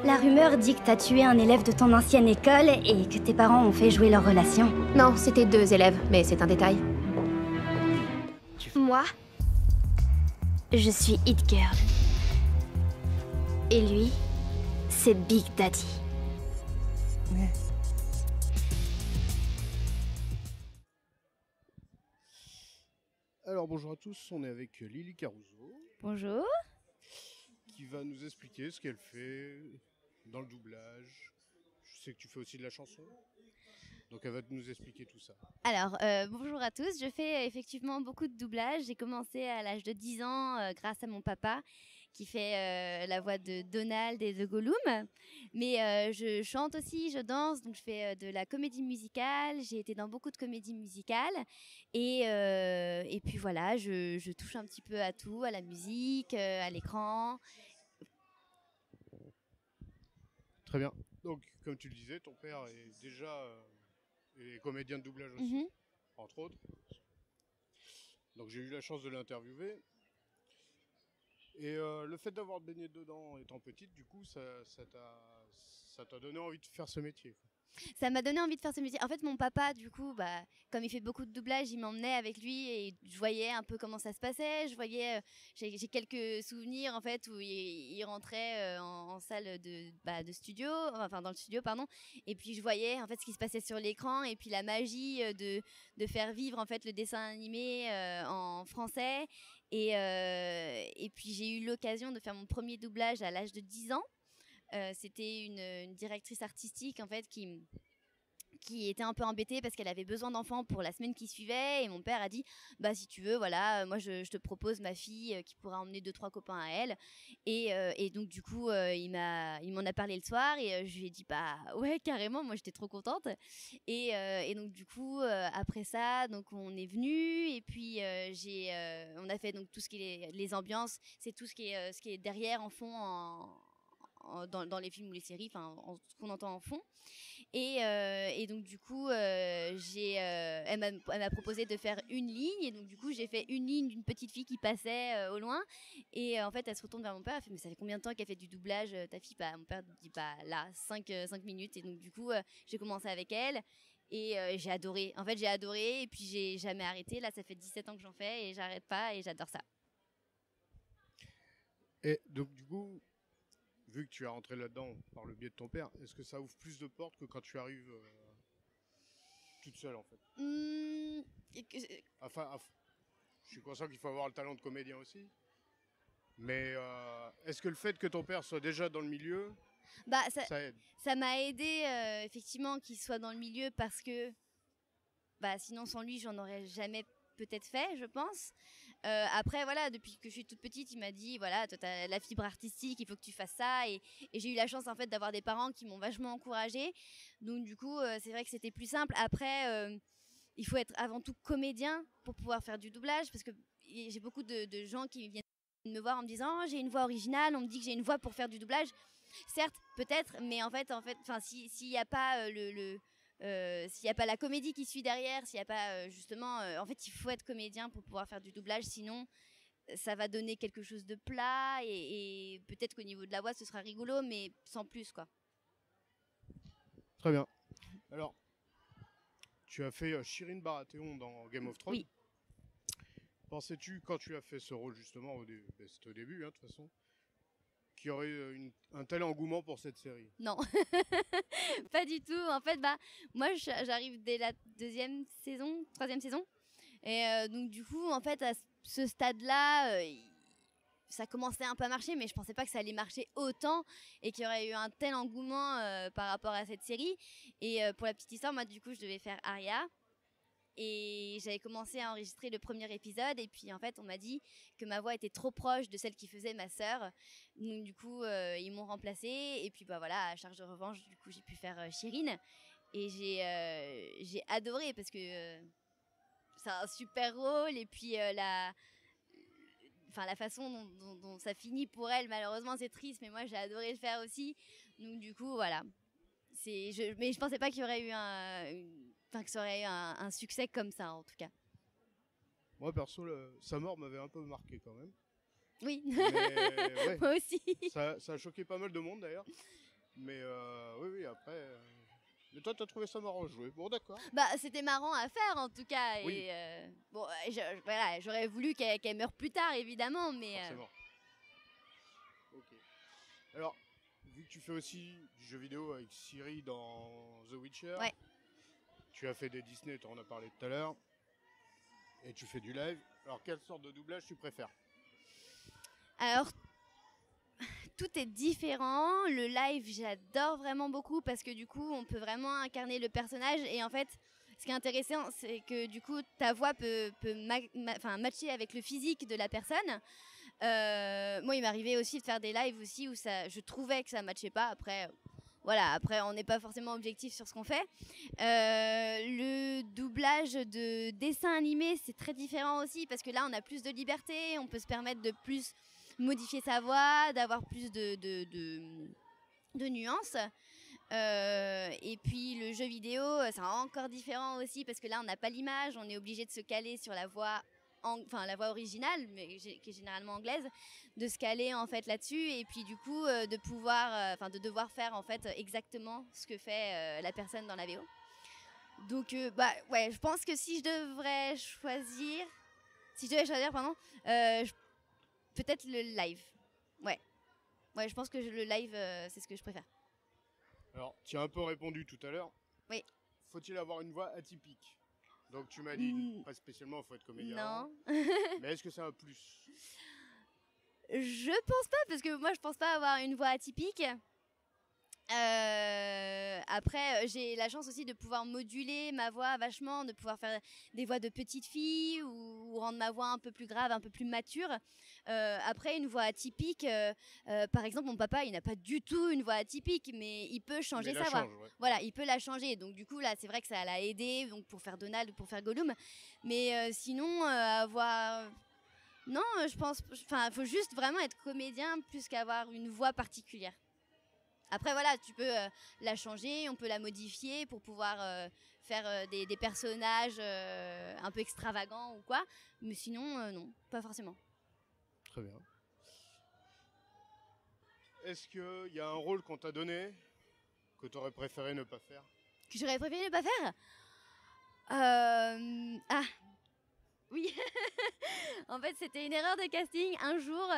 La rumeur dit que t'as tué un élève de ton ancienne école et que tes parents ont fait jouer leur relation. Non, c'était 2 élèves, mais c'est un détail. Moi, je suis It Girl. Et lui, c'est Big Daddy. Alors bonjour à tous, on est avec Lily Caruso Bonjour. qui va nous expliquer ce qu'elle fait dans le doublage. Je sais que tu fais aussi de la chanson, donc elle va nous expliquer tout ça. Alors, bonjour à tous. Je fais effectivement beaucoup de doublage. J'ai commencé à l'âge de 10 ans grâce à mon papa qui fait la voix de Donald et de Gollum. Mais je chante aussi, je danse, donc je fais de la comédie musicale. J'ai été dans beaucoup de comédies musicales. Et puis voilà, je touche un petit peu à tout, à la musique, à l'écran. Très bien. Donc comme tu le disais, ton père est déjà est comédien de doublage aussi, Mhm. entre autres. Donc j'ai eu la chance de l'interviewer. Et le fait d'avoir baigné dedans étant petite, du coup, ça t'a donné envie de faire ce métier, quoi. Ça m'a donné envie de faire ce métier. En fait, mon papa, du coup, comme il fait beaucoup de doublage, il m'emmenait avec lui et je voyais un peu comment ça se passait. Je voyais, j'ai quelques souvenirs en fait où il rentrait en salle de studio, enfin dans le studio, pardon. Et puis je voyais en fait ce qui se passait sur l'écran et puis la magie de faire vivre en fait le dessin animé en français. Et puis j'ai eu l'occasion de faire mon premier doublage à l'âge de 10 ans. C'était une directrice artistique en fait qui était un peu embêtée parce qu'elle avait besoin d'enfants pour la semaine qui suivait et mon père a dit bah si tu veux voilà moi je te propose ma fille qui pourra emmener 2-3 copains à elle et donc du coup il m'en a parlé le soir et je lui ai dit bah ouais carrément moi j'étais trop contente et donc du coup après ça donc on est venu et puis on a fait donc tout ce qui est les ambiances, c'est tout ce qui est derrière en fond dans les films ou les séries, enfin ce qu'on entend en fond. Et donc du coup, elle m'a proposé de faire une ligne. Et donc du coup, j'ai fait une ligne d'une petite fille qui passait au loin. Et en fait, elle se retourne vers mon père. Elle fait mais ça fait combien de temps qu'elle fait du doublage ta fille? Mon père dit bah là 5 minutes. Et donc du coup, j'ai commencé avec elle. Et j'ai adoré. En fait, j'ai adoré. Et puis j'ai jamais arrêté. Là, ça fait 17 ans que j'en fais et j'arrête pas. Et j'adore ça. Et donc du coup, vu que tu es rentré là-dedans par le biais de ton père, est-ce que ça ouvre plus de portes que quand tu arrives toute seule en fait? Enfin, je suis conscient qu'il faut avoir le talent de comédien aussi. Mais est-ce que le fait que ton père soit déjà dans le milieu, ça aide? Ça m'a aidé effectivement qu'il soit dans le milieu parce que sinon sans lui j'en aurais jamais peut-être fait, je pense. Après voilà, depuis que je suis toute petite, il m'a dit voilà, toi t'as la fibre artistique, il faut que tu fasses ça et j'ai eu la chance en fait d'avoir des parents qui m'ont vachement encouragée. Donc du coup, c'est vrai que c'était plus simple. Après il faut être avant tout comédien pour pouvoir faire du doublage parce que j'ai beaucoup de gens qui viennent me voir en me disant oh, j'ai une voix originale, on me dit que j'ai une voix pour faire du doublage. Certes, peut-être, mais en fait, s'il n'y a pas s'il n'y a pas la comédie qui suit derrière, s'il n'y a pas justement, en fait, il faut être comédien pour pouvoir faire du doublage, sinon ça va donner quelque chose de plat et peut-être qu'au niveau de la voix, ce sera rigolo, mais sans plus, quoi. Très bien. Alors, tu as fait Shireen Baratheon dans Game of Thrones. Oui. Pensais-tu, quand tu as fait ce rôle justement, c'était au début, hein, de toute façon, qu'il y aurait un tel engouement pour cette série? Non, pas du tout. En fait, moi, j'arrive dès la 2e saison, 3e saison. Et donc, du coup, en fait, à ce stade-là, ça commençait un peu à marcher, mais je pensais pas que ça allait marcher autant et qu'il y aurait eu un tel engouement par rapport à cette série. Et pour la petite histoire, moi, du coup, je devais faire Arya. Et j'avais commencé à enregistrer le premier épisode et puis en fait on m'a dit que ma voix était trop proche de celle qui faisait ma sœur. Donc du coup ils m'ont remplacée et puis voilà, à charge de revanche du coup j'ai pu faire Shireen et j'ai adoré parce que c'est un super rôle et puis la façon dont ça finit pour elle, malheureusement c'est triste, mais moi j'ai adoré le faire aussi. Donc du coup voilà, mais je pensais pas qu'il y aurait eu que ça aurait eu un succès comme ça en tout cas. Moi perso, sa mort m'avait un peu marqué quand même. Oui, Mais, ouais, moi aussi. ça a choqué pas mal de monde d'ailleurs. Mais oui, oui, après. Mais toi, t'as trouvé ça marrant à jouer. Bon, d'accord. Bah, c'était marrant à faire en tout cas. Oui. Et bon, voilà, j'aurais voulu qu'elle meure plus tard évidemment, mais Forcément. Ok. Alors, vu que tu fais aussi du jeu vidéo avec Siri dans The Witcher, Ouais. tu as fait des Disney, tu en as parlé tout à l'heure, et tu fais du live. Alors, quelle sorte de doublage tu préfères? alors tout est différent. Le live, j'adore vraiment beaucoup parce que du coup, on peut vraiment incarner le personnage. Et en fait, ce qui est intéressant, c'est que du coup, ta voix peut matcher avec le physique de la personne. Moi, il m'arrivait aussi de faire des lives aussi où je trouvais que ça matchait pas. Après, voilà, après, on n'est pas forcément objectif sur ce qu'on fait. Le doublage de dessin animé, c'est très différent aussi parce que là, on a plus de liberté, on peut se permettre de plus modifier sa voix, d'avoir plus de nuances. Et puis le jeu vidéo, c'est encore différent aussi parce que là, on n'a pas l'image, on est obligé de se caler sur la voix, la voix originale, mais qui est généralement anglaise, de se caler en fait là-dessus et puis du coup de devoir faire en fait exactement ce que fait la personne dans la VO. Donc ouais, je pense que si je devais choisir, pardon, peut-être le live. Ouais, je pense que le live, c'est ce que je préfère. Alors, tu as un peu répondu tout à l'heure. Oui. Faut-il avoir une voix atypique? Donc, tu m'as dit, pas spécialement, il faut être comédien. Non. Mais est-ce que c'est un plus? Je pense pas, parce que moi, je pense pas avoir une voix atypique. Après, j'ai la chance aussi de pouvoir moduler ma voix vachement, de pouvoir faire des voix de petite fille ou rendre ma voix un peu plus grave, un peu plus mature. Après, une voix atypique, par exemple, mon papa, il n'a pas du tout une voix atypique, mais il peut changer sa voix. Ouais. Voilà, il peut la changer. Donc du coup, là, c'est vrai que ça l'a aidé donc, pour faire Donald ou pour faire Gollum. Mais sinon, avoir... Non, je pense... Enfin, il faut juste vraiment être comédien plus qu'avoir une voix particulière. Après, voilà, tu peux la changer, on peut la modifier pour pouvoir faire des personnages un peu extravagants ou quoi. Mais sinon, non, pas forcément. Très bien. Est-ce qu'il y a un rôle qu'on t'a donné que tu aurais préféré ne pas faire? Que j'aurais préféré ne pas faire Ah, oui. En fait, c'était une erreur de casting. Un jour,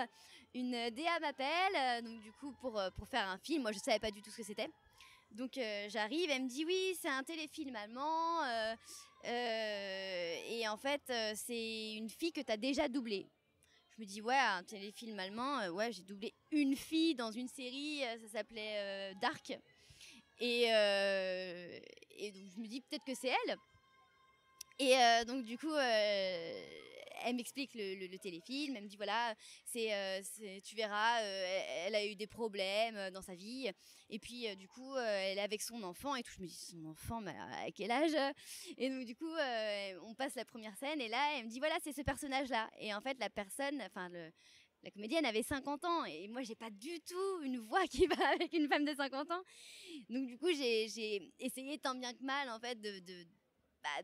une DA m'appelle, donc du coup pour faire un film. Moi, je savais pas du tout ce que c'était. Donc j'arrive, elle me dit oui, c'est un téléfilm allemand. Et en fait, c'est une fille que tu as déjà doublée. Je me dis ouais, un téléfilm allemand, ouais, j'ai doublé une fille dans une série, ça s'appelait Dark. Et donc je me dis peut-être que c'est elle. Et donc du coup, elle m'explique le téléfilm, elle me dit voilà, tu verras, elle a eu des problèmes dans sa vie, et puis du coup, elle est avec son enfant et tout. Je me dis son enfant, mais à quel âge? Et donc du coup, on passe la première scène et là, elle me dit voilà, c'est ce personnage-là. Et en fait, la personne, la comédienne avait 50 ans et moi j'ai pas du tout une voix qui va avec une femme de 50 ans. Donc du coup, j'ai essayé tant bien que mal en fait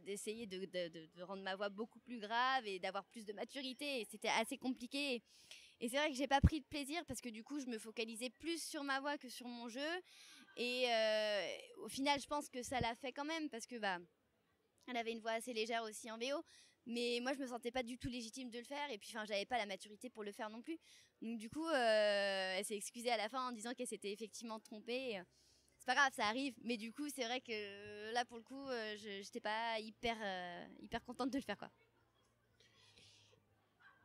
d'essayer de rendre ma voix beaucoup plus grave et d'avoir plus de maturité. Et c'était assez compliqué. Et c'est vrai que j'ai pas pris de plaisir parce que du coup, je me focalisais plus sur ma voix que sur mon jeu. Et au final, je pense que ça l'a fait quand même parce que elle avait une voix assez légère aussi en VO. Mais moi, je me sentais pas du tout légitime de le faire. Et puis, j'avais pas la maturité pour le faire non plus. Donc du coup, elle s'est excusée à la fin en disant qu'elle s'était effectivement trompée. C'est pas grave, ça arrive, mais du coup, c'est vrai que là, pour le coup, j'étais pas hyper contente de le faire, quoi.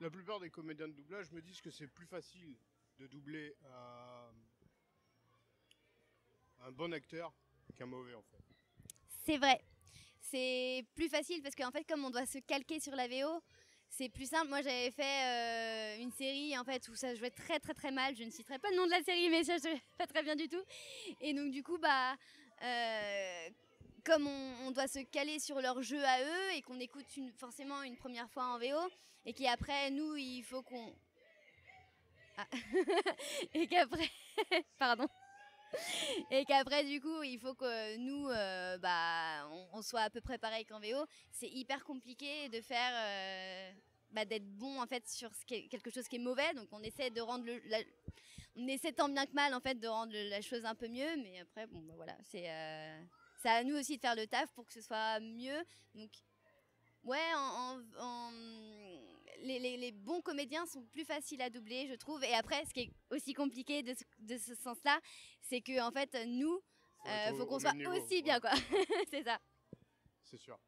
La plupart des comédiens de doublage me disent que c'est plus facile de doubler un bon acteur qu'un mauvais, en fait. C'est vrai. C'est plus facile parce qu'en fait, comme on doit se calquer sur la VO, c'est plus simple. Moi, j'avais fait une série en fait où ça jouait très très très mal. Je ne citerai pas le nom de la série, mais ça jouait pas très bien du tout. Et donc du coup, comme on doit se caler sur leur jeu à eux et qu'on écoute forcément une première fois en VO et qu'après nous, il faut qu'on et qu'après, pardon. Et qu'après du coup il faut que nous on soit à peu près pareil qu'en VO. C'est hyper compliqué de faire d'être bon en fait sur quelque chose qui est mauvais. Donc on essaie de rendre on essaie tant bien que mal en fait de rendre la chose un peu mieux, mais après bon bah, voilà, c'est à nous aussi de faire le taf pour que ce soit mieux. Donc ouais, les bons comédiens sont plus faciles à doubler, je trouve. Et après, ce qui est aussi compliqué de ce sens-là, c'est que en fait nous, faut qu'on soit niveau, aussi bien quoi. C'est ça. C'est sûr.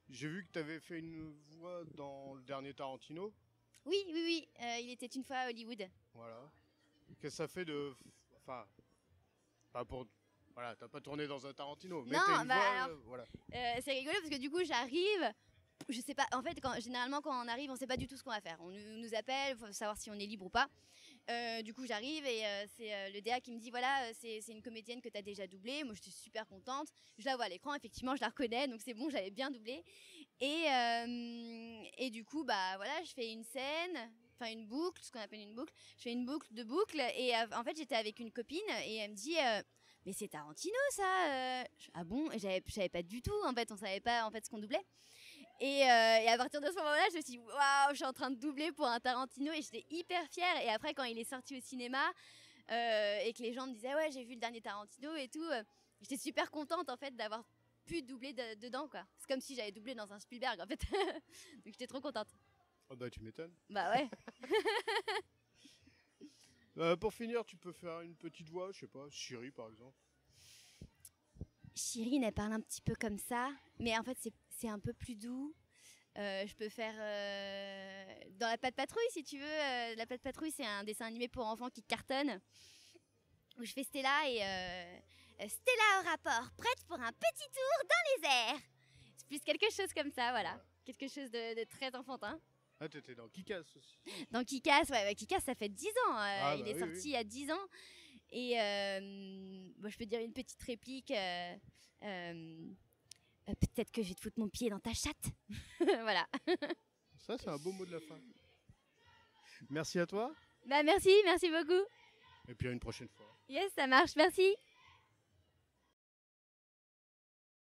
J'ai vu que tu avais fait une voix dans le dernier Tarantino. Oui, oui, oui. Il était une fois à Hollywood. Voilà. Qu'est-ce que ça fait de... Enfin, pas pour... Voilà, t'as pas tourné dans un Tarantino, mais Non, t'as une bah voix... alors, voilà. c'est rigolo parce que du coup, j'arrive. Je sais pas. En fait, généralement, quand on arrive, on sait pas du tout ce qu'on va faire. On nous appelle, faut savoir si on est libre ou pas. Du coup, j'arrive et c'est le DA qui me dit voilà, c'est une comédienne que tu as déjà doublée. Moi, j'étais super contente. Je la vois à l'écran, effectivement, je la reconnais, donc c'est bon, j'avais bien doublé. Et du coup, bah voilà, je fais une scène, enfin une boucle, ce qu'on appelle une boucle. Je fais une boucle de boucle et en fait, j'étais avec une copine et elle me dit mais c'est Tarantino ça Ah bon? Et je savais pas du tout, en fait, on savait pas en fait ce qu'on doublait. Et à partir de ce moment-là, je me suis dit, waouh, je suis en train de doubler pour un Tarantino et j'étais hyper fière. Et après, quand il est sorti au cinéma et que les gens me disaient, ouais, j'ai vu le dernier Tarantino et tout, j'étais super contente en fait d'avoir pu doubler dedans, quoi. C'est comme si j'avais doublé dans un Spielberg en fait. Donc j'étais trop contente. Oh bah tu m'étonnes. Bah ouais. Pour finir, tu peux faire une petite voix, je sais pas, Chérie par exemple. Chirine, elle parle un petit peu comme ça, mais en fait, c'est un peu plus doux. Je peux faire dans La Patte Patrouille, si tu veux. La Patte Patrouille, c'est un dessin animé pour enfants qui cartonne, où je fais Stella et Stella au rapport, prête pour un petit tour dans les airs. C'est plus quelque chose comme ça, voilà. Quelque chose de très enfantin. Ah, t'étais dans Kick-Ass aussi. Dans Kick-Ass, ouais, Kick-Ass, ça fait 10 ans. Il est oui, sorti oui. il y a 10 ans. Et bon, je peux dire une petite réplique. Peut-être que je vais te foutre mon pied dans ta chatte. Voilà. Ça, c'est un beau mot de la fin. Merci à toi. Bah merci beaucoup. Et puis à une prochaine fois. Yes, ça marche, merci.